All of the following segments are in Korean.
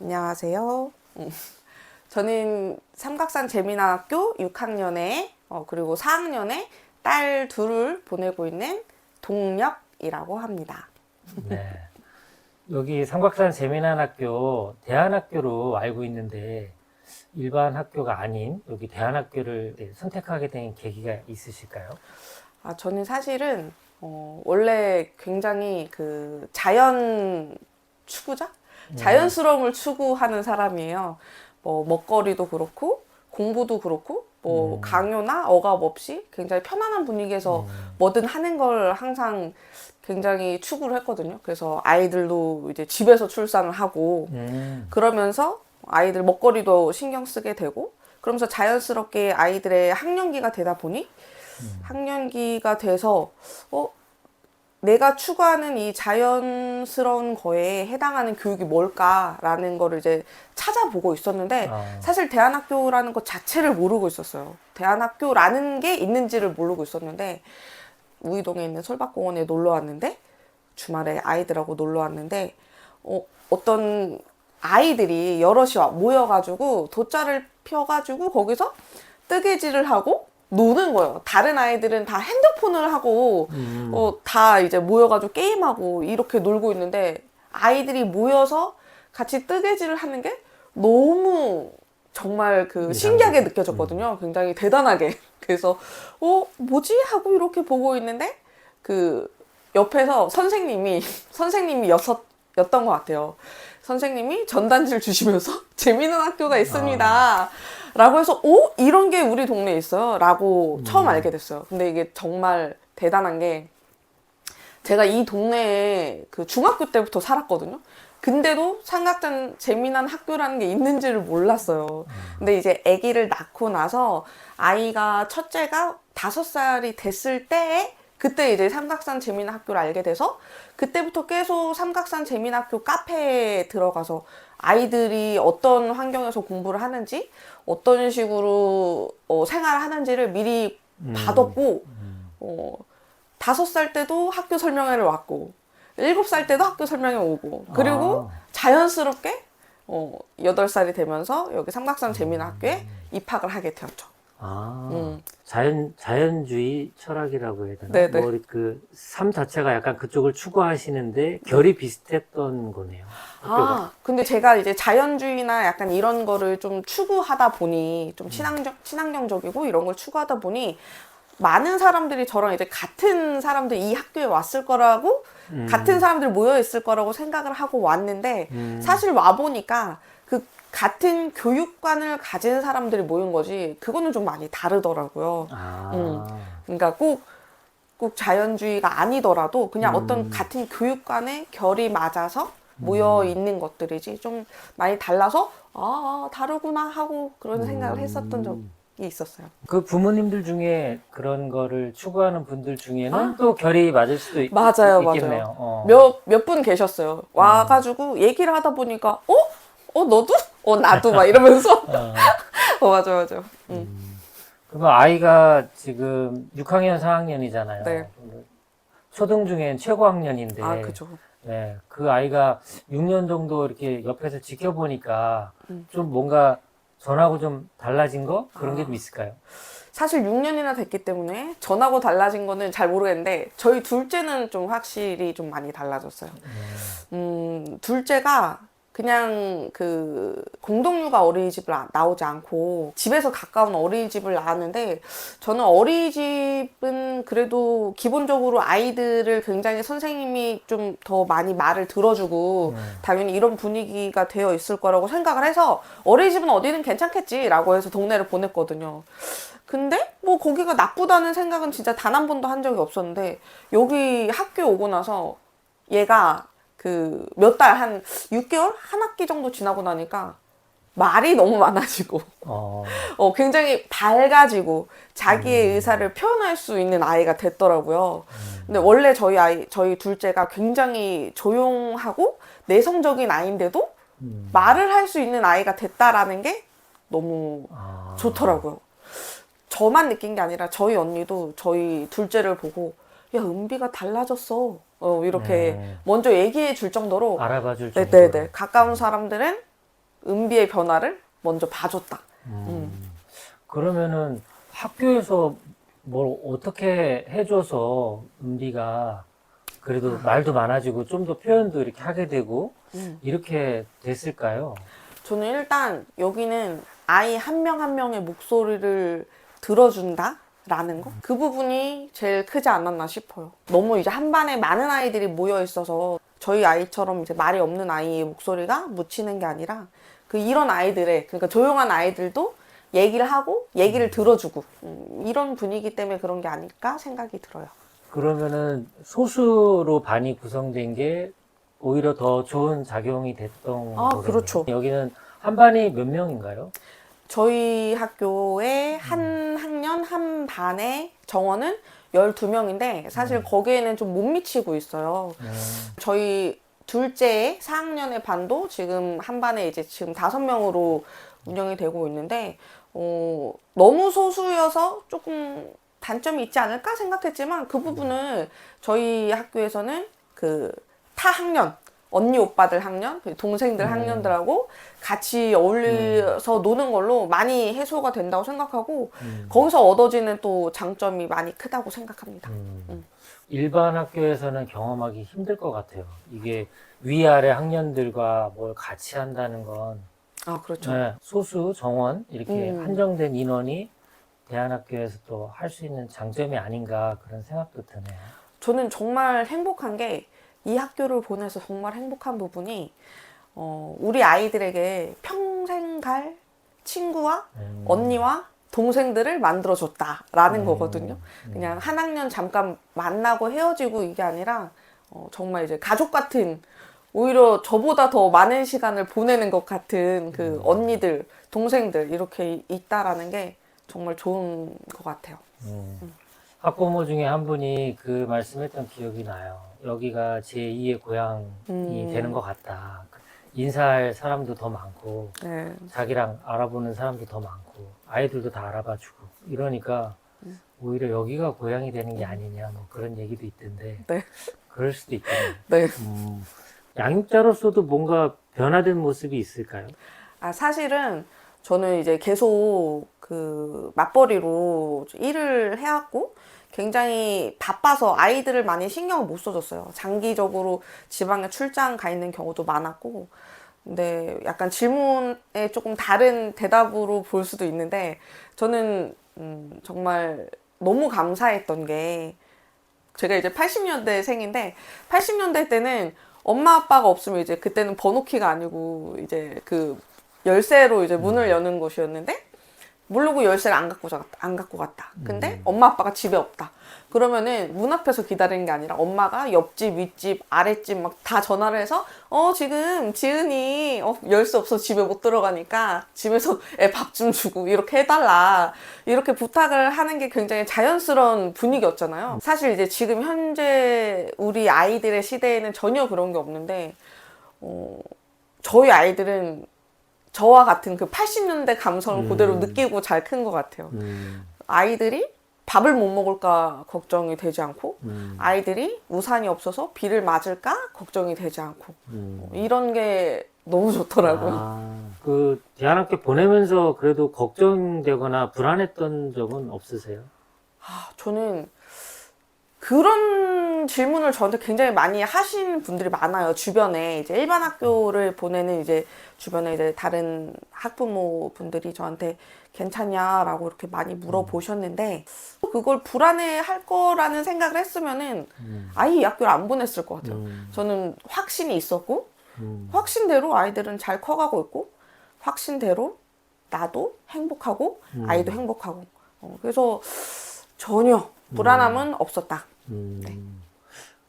안녕하세요. 저는 삼각산 재미나학교 6학년에 그리고 4학년에 딸 둘을 보내고 있는 동력이라고 합니다. 네. 여기 삼각산 재미난 학교, 대안학교로 알고 있는데 일반 학교가 아닌 여기 대안학교를 선택하게 된 계기가 있으실까요? 저는 사실은 원래 굉장히 그 자연 추구자? 자연스러움을 추구하는 사람이에요. 뭐 먹거리도 그렇고 공부도 그렇고 뭐 강요나 억압 없이 굉장히 편안한 분위기에서 뭐든 하는 걸 항상 굉장히 추구를 했거든요. 그래서 아이들도 이제 집에서 출산을 하고 그러면서 아이들 먹거리도 신경 쓰게 되고 그러면서 자연스럽게 아이들의 학년기가 되다 보니 학년기가 돼서 내가 추구하는 이 자연스러운 거에 해당하는 교육이 뭘까라는 거를 이제 찾아보고 있었는데 사실 대안학교라는 것 자체를 모르고 있었어요. 대안학교라는 게 있는지를 모르고 있었는데 우이동에 있는 솔밭공원에 놀러 왔는데 주말에 아이들하고 놀러 왔는데 어떤 아이들이 여럿이 모여가지고 돗자를 펴가지고 거기서 뜨개질을 하고 노는 거예요. 다른 아이들은 다 핸드폰을 하고 다 이제 모여가지고 게임하고 이렇게 놀고 있는데 아이들이 모여서 같이 뜨개질을 하는 게 너무 정말 그 신기하게 느껴졌거든요. 굉장히 대단하게. 그래서 뭐지? 하고 이렇게 보고 있는데 그 옆에서 선생님이 였던 것 같아요. 선생님이 전단지를 주시면서 재미있는 학교가 있습니다. 라고 해서 이런 게 우리 동네에 있어요. 라고 처음 알게 됐어요. 근데 이게 정말 대단한 게 제가 이 동네에 그 중학교 때부터 살았거든요. 근데도 삼각산 재미난 학교라는 게 있는지를 몰랐어요. 근데 이제 아기를 낳고 나서 아이가 첫째가 5살이 됐을 때에 그때 이제 삼각산 재미난 학교를 알게 돼서 그때부터 계속 삼각산 재미난 학교 카페에 들어가서 아이들이 어떤 환경에서 공부를 하는지 어떤 식으로 생활을 하는지를 미리 봐뒀고 5살 때도 학교 설명회를 왔고 7살 때도 학교 설명회 오고 그리고 자연스럽게 8살이 되면서 여기 삼각산 재미난 학교에 입학을 하게 되었죠. 자연주의 철학이라고 해야 되나? 네네. 뭐, 삶 자체가 약간 그쪽을 추구하시는데 결이 비슷했던 거네요. 학교가. 근데 제가 이제 자연주의나 약간 이런 거를 좀 추구하다 보니 좀 친환경적이고 이런 걸 추구하다 보니 많은 사람들이 저랑 이제 같은 사람들이 이 학교에 왔을 거라고 같은 사람들이 모여 있을 거라고 생각을 하고 왔는데 사실 와보니까 그 같은 교육관을 가진 사람들이 모인 거지 그거는 좀 많이 다르더라고요. 그러니까 꼭 자연주의가 아니더라도 그냥 어떤 같은 교육관의 결이 맞아서 모여 있는 것들이지 좀 많이 달라서 다르구나 하고 그런 생각을 했었던 적이 있었어요. 그 부모님들 중에 그런 거를 추구하는 분들 중에는 또 결이 맞을 수도 맞아요. 있겠네요. 몇 분 계셨어요. 와가지고 얘기를 하다 보니까 너도? 나도 막 이러면서 맞아. 그러면 아이가 지금 6학년, 4학년이잖아요. 네. 초등 중엔 최고학년인데. 그죠. 네, 그 아이가 6년 정도 이렇게 옆에서 지켜보니까 좀 뭔가 전하고 좀 달라진 거? 그런 게 좀 있을까요? 사실 6년이나 됐기 때문에 전하고 달라진 거는 잘 모르겠는데 저희 둘째는 좀 확실히 좀 많이 달라졌어요. 둘째가 그냥 그 공동육아 어린이집을 나오지 않고 집에서 가까운 어린이집을 나왔는데 저는 어린이집은 그래도 기본적으로 아이들을 굉장히 선생님이 좀 더 많이 말을 들어주고 당연히 이런 분위기가 되어 있을 거라고 생각을 해서 어린이집은 어디든 괜찮겠지라고 해서 동네를 보냈거든요. 근데 뭐 거기가 나쁘다는 생각은 진짜 단 한 번도 한 적이 없었는데 여기 학교 오고 나서 얘가 그 몇 달 한 6개월? 한 학기 정도 지나고 나니까 말이 너무 많아지고 굉장히 밝아지고 자기의 의사를 표현할 수 있는 아이가 됐더라고요. 근데 원래 저희 둘째가 굉장히 조용하고 내성적인 아이인데도 말을 할 수 있는 아이가 됐다라는 게 너무 좋더라고요. 저만 느낀 게 아니라 저희 언니도 저희 둘째를 보고 야 은비가 달라졌어 이렇게 먼저 얘기해 줄 정도로 알아봐 줄 정도로. 네네네 가까운 사람들은 은비의 변화를 먼저 봐줬다. 그러면은 학교에서 뭘 어떻게 해줘서 은비가 그래도 말도 많아지고 좀 더 표현도 이렇게 하게 되고 이렇게 됐을까요? 저는 일단 여기는 아이 한 명 한 명의 목소리를 들어준다라는 거. 그 부분이 제일 크지 않았나 싶어요. 너무 이제 한 반에 많은 아이들이 모여 있어서 저희 아이처럼 이제 말이 없는 아이의 목소리가 묻히는 게 아니라 이런 아이들의, 그러니까 조용한 아이들도 얘기를 하고 얘기를 들어주고 이런 분위기 때문에 그런 게 아닐까 생각이 들어요. 그러면은 소수로 반이 구성된 게 오히려 더 좋은 작용이 됐던 거겠네요. 그렇죠. 여기는 한 반이 몇 명인가요? 저희 학교에 한 학년 한 반의 정원은 12명인데 사실 거기에는 좀 못 미치고 있어요. 저희 둘째의 4학년의 반도 지금 한 반에 이제 지금 5명으로 운영이 되고 있는데 너무 소수여서 조금 단점이 있지 않을까 생각했지만 그 부분을 저희 학교에서는 타 학년, 언니 오빠들 학년, 동생들 학년들하고 같이 어울려서 노는 걸로 많이 해소가 된다고 생각하고 거기서 얻어지는 또 장점이 많이 크다고 생각합니다. 일반 학교에서는 경험하기 힘들 것 같아요. 이게 위아래 학년들과 뭘 같이 한다는 건 그렇죠. 네, 소수 정원 이렇게 한정된 인원이 대안학교에서 또 할 수 있는 장점이 아닌가 그런 생각도 드네요. 저는 정말 행복한 게 이 학교를 보내서 정말 행복한 부분이 우리 아이들에게 평생 갈 친구와 언니와 동생들을 만들어줬다라는 거거든요. 그냥 한 학년 잠깐 만나고 헤어지고 이게 아니라 정말 이제 가족 같은, 오히려 저보다 더 많은 시간을 보내는 것 같은 언니들, 동생들 이렇게 있다라는 게 정말 좋은 것 같아요. 학부모 중에 한 분이 그 말씀했던 기억이 나요. 여기가 제2의 고향이 되는 것 같다. 인사할 사람도 더 많고 네. 자기랑 알아보는 사람도 더 많고 아이들도 다 알아봐주고 이러니까 오히려 여기가 고향이 되는 게 아니냐 뭐 그런 얘기도 있던데 네. 그럴 수도 있겠네요. 네. 양육자로서도 뭔가 변화된 모습이 있을까요? 사실은 저는 이제 계속 맞벌이로 일을 해왔고 굉장히 바빠서 아이들을 많이 신경을 못 써줬어요. 장기적으로 지방에 출장 가 있는 경우도 많았고. 근데 약간 질문에 조금 다른 대답으로 볼 수도 있는데 저는 정말 너무 감사했던 게, 제가 이제 80년대 생인데 80년대 때는 엄마 아빠가 없으면 이제 그때는 번호키가 아니고 이제 열쇠로 이제 문을 여는 곳이었는데 모르고 열쇠를 안 갖고 갔다. 근데 엄마 아빠가 집에 없다. 그러면은 문 앞에서 기다리는 게 아니라 엄마가 옆집, 윗집, 아랫집 막 다 전화를 해서 지금 지은이 열쇠 없어서 집에 못 들어가니까 집에서 애 밥 좀 주고 이렇게 해달라. 이렇게 부탁을 하는 게 굉장히 자연스러운 분위기였잖아요. 사실 이제 지금 현재 우리 아이들의 시대에는 전혀 그런 게 없는데 저희 아이들은 저와 같은 80년대 감성을 그대로 느끼고 잘 큰 것 같아요. 아이들이 밥을 못 먹을까 걱정이 되지 않고 아이들이 우산이 없어서 비를 맞을까 걱정이 되지 않고 이런 게 너무 좋더라고요. 그 대안학교 보내면서 그래도 걱정되거나 불안했던 적은 없으세요? 저는 그런 질문을 저한테 굉장히 많이 하신 분들이 많아요. 주변에 이제 일반 학교를 보내는 이제 주변에 이제 다른 학부모 분들이 저한테 괜찮냐라고 이렇게 많이 물어보셨는데 그걸 불안해 할 거라는 생각을 했으면은 아예 이 학교를 안 보냈을 것 같아요. 저는 확신이 있었고 확신대로 아이들은 잘 커가고 있고 확신대로 나도 행복하고 아이도 행복하고 그래서 전혀 불안함은 없었다. 네.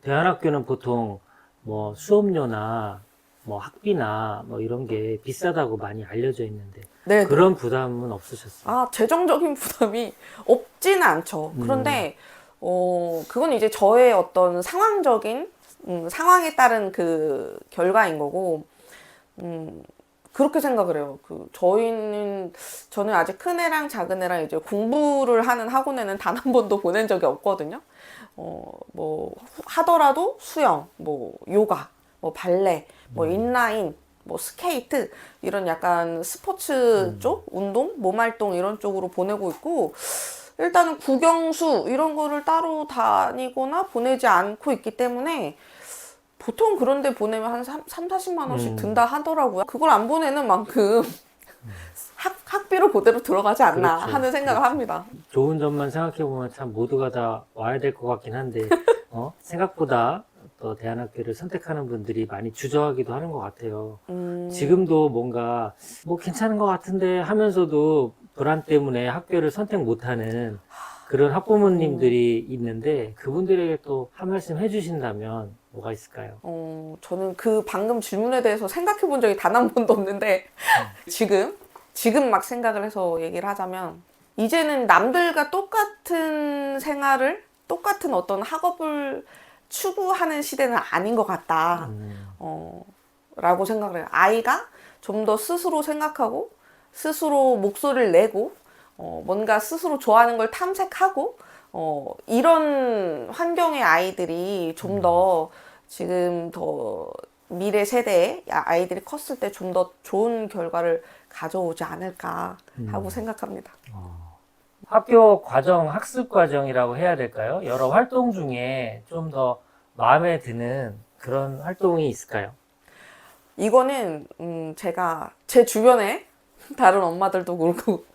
대안학교는 보통 뭐 수업료나 뭐 학비나 뭐 이런 게 비싸다고 많이 알려져 있는데 네, 그런 부담은 없으셨어요? 재정적인 부담이 없지는 않죠. 그런데 그건 이제 저의 어떤 상황적인 상황에 따른 결과인 거고 그렇게 생각을 해요. 저는 아직 큰 애랑 작은 애랑 이제 공부를 하는 학원에는 단 한 번도 보낸 적이 없거든요. 뭐, 하더라도 수영, 뭐, 요가, 뭐, 발레, 뭐, 인라인, 뭐 스케이트 이런 약간 스포츠 쪽 운동, 몸활동 이런 쪽으로 보내고 있고 일단은 국영수 이런 거를 따로 다니거나 보내지 않고 있기 때문에 보통 그런 데 보내면 한 40만 원씩 든다 하더라고요. 그걸 안 보내는 만큼 학비로 그대로 들어가지 않나 그렇죠. 하는 생각을 합니다. 좋은 점만 생각해보면 참 모두가 다 와야 될 것 같긴 한데, 생각보다 또 대안학교를 선택하는 분들이 많이 주저하기도 하는 것 같아요. 지금도 뭔가 뭐 괜찮은 것 같은데 하면서도 불안 때문에 학교를 선택 못하는 그런 학부모님들이 있는데 그분들에게 또 한 말씀 해주신다면 뭐가 있을까요? 저는 그 방금 질문에 대해서 생각해 본 적이 단 한 번도 없는데 지금 막 생각을 해서 얘기를 하자면 이제는 남들과 똑같은 생활을 똑같은 어떤 학업을 추구하는 시대는 아닌 것 같다. 라고 생각을 해요. 아이가 좀 더 스스로 생각하고 스스로 목소리를 내고 뭔가 스스로 좋아하는 걸 탐색하고 이런 환경의 아이들이 좀 더 지금 더 미래 세대의 아이들이 컸을 때 좀 더 좋은 결과를 가져오지 않을까 하고 생각합니다. 학교 과정, 학습 과정이라고 해야 될까요? 여러 활동 중에 좀 더 마음에 드는 그런 활동이 있을까요? 이거는 제가 제 주변에 다른 엄마들도 그렇고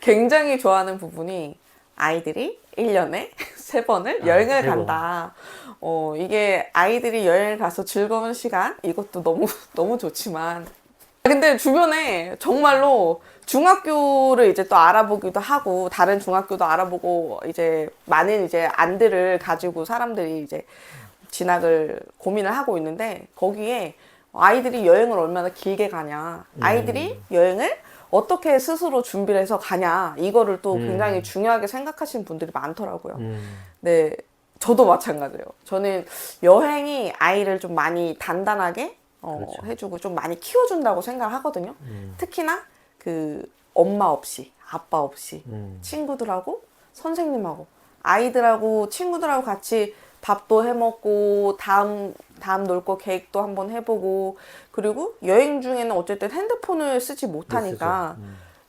굉장히 좋아하는 부분이 아이들이 1년에 3번을 여행을 3번. 간다. 이게 아이들이 여행을 가서 즐거운 시간 이것도 너무 좋지만 근데 주변에 정말로 중학교를 이제 또 알아보기도 하고 다른 중학교도 알아보고 이제 많은 이제 안들을 가지고 사람들이 이제 진학을 고민을 하고 있는데 거기에 아이들이 여행을 얼마나 길게 가냐, 아이들이 여행을 어떻게 스스로 준비를 해서 가냐 이거를 또 굉장히 중요하게 생각하시는 분들이 많더라고요. 네, 저도 마찬가지예요. 저는 여행이 아이를 좀 많이 단단하게 그렇죠. 해주고 좀 많이 키워준다고 생각을 하거든요. 특히나 그 엄마 없이 아빠 없이 친구들하고 선생님하고 아이들하고 친구들하고 같이 밥도 해먹고 다음 놀 거 계획도 한번 해보고 그리고 여행 중에는 어쨌든 핸드폰을 쓰지 못하니까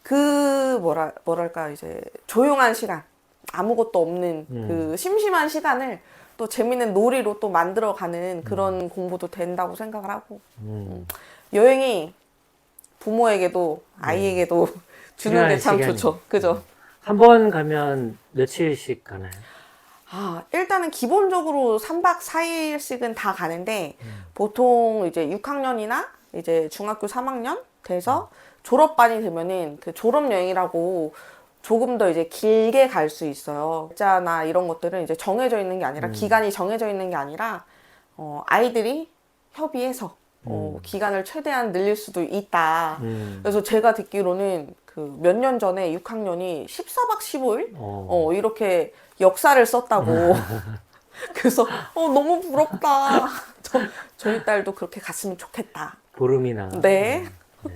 그 뭐랄까 이제 조용한 시간 아무것도 없는 그 심심한 시간을 또 재밌는 놀이로 또 만들어가는 그런 공부도 된다고 생각을 하고 여행이 부모에게도 아이에게도 주는 게 참 시간이. 좋죠. 그죠? 한 번 가면 며칠씩 가나요? 일단은 기본적으로 3박 4일씩은 다 가는데 보통 이제 6학년이나 이제 중학교 3학년 돼서 졸업반이 되면은 그 졸업여행이라고 조금 더 이제 길게 갈 수 있어요. 글자나 이런 것들은 이제 정해져 있는 게 아니라 기간이 정해져 있는 게 아니라 아이들이 협의해서 기간을 최대한 늘릴 수도 있다. 그래서 제가 듣기로는 그 몇 년 전에 6학년이 14박 15일 이렇게 역사를 썼다고. 그래서 너무 부럽다. 저희 딸도 그렇게 갔으면 좋겠다. 보름이나. 네. 네.